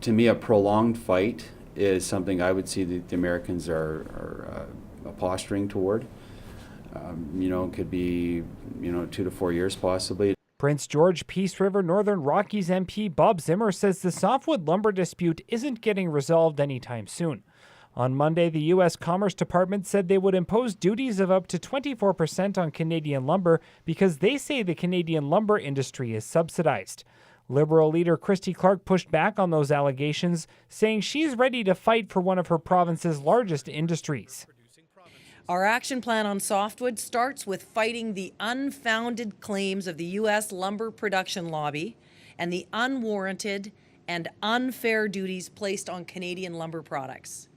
To me, a prolonged fight is something I would see that the Americans are posturing toward. Could be, 2 to 4 years possibly. Prince George Peace River Northern Rockies MP Bob Zimmer says the softwood lumber dispute isn't getting resolved anytime soon. On Monday, the U.S. Commerce Department said they would impose duties of up to 24% on Canadian lumber because they say the Canadian lumber industry is subsidized. Liberal leader Christy Clark pushed back on those allegations, saying she's ready to fight for one of her province's largest industries. Our action plan on softwood starts with fighting the unfounded claims of the U.S. lumber production lobby and the unwarranted and unfair duties placed on Canadian lumber products.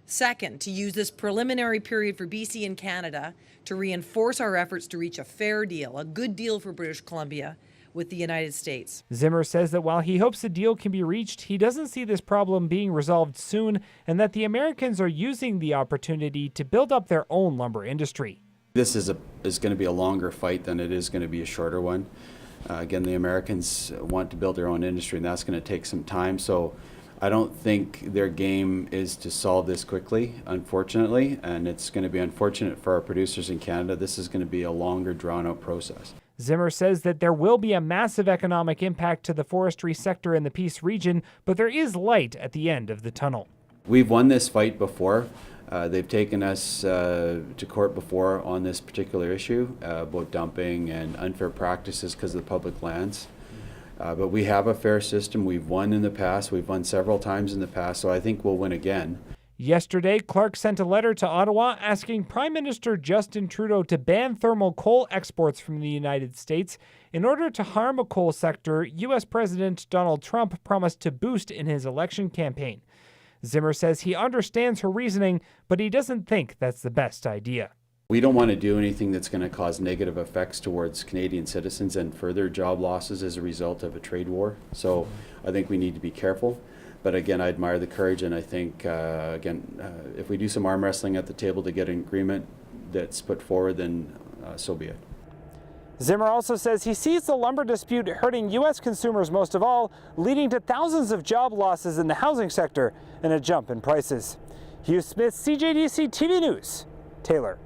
Second, to use this preliminary period for BC and Canada to reinforce our efforts to reach a fair deal, a good deal for British Columbia, with the United States. Zimmer says that while he hopes a deal can be reached, he doesn't see this problem being resolved soon, and that the Americans are using the opportunity to build up their own lumber industry. This is going to be a longer fight than it is going to be a shorter one. Again, the Americans want to build their own industry, and that's going to take some time. So I don't think their game is to solve this quickly, unfortunately, and it's going to be unfortunate for our producers in Canada. This is going to be a longer, drawn-out process. Zimmer says that there will be a massive economic impact to the forestry sector in the Peace region, but there is light at the end of the tunnel. We've won this fight before. They've taken us to court before on this particular issue about dumping and unfair practices because of the public lands. But we have a fair system. We've won in the past. We've won several times in the past, so I think we'll win again. Yesterday, Clark sent a letter to Ottawa asking Prime Minister Justin Trudeau to ban thermal coal exports from the United States in order to harm a coal sector U.S. President Donald Trump promised to boost in his election campaign. Zimmer says he understands her reasoning, but he doesn't think that's the best idea. We don't want to do anything that's going to cause negative effects towards Canadian citizens and further job losses as a result of a trade war. So I think we need to be careful. But again, I admire the courage, and I think, if we do some arm wrestling at the table to get an agreement that's put forward, then so be it. Zimmer also says he sees the lumber dispute hurting U.S. consumers most of all, leading to thousands of job losses in the housing sector and a jump in prices. Hugh Smith, CJDC TV News, Taylor.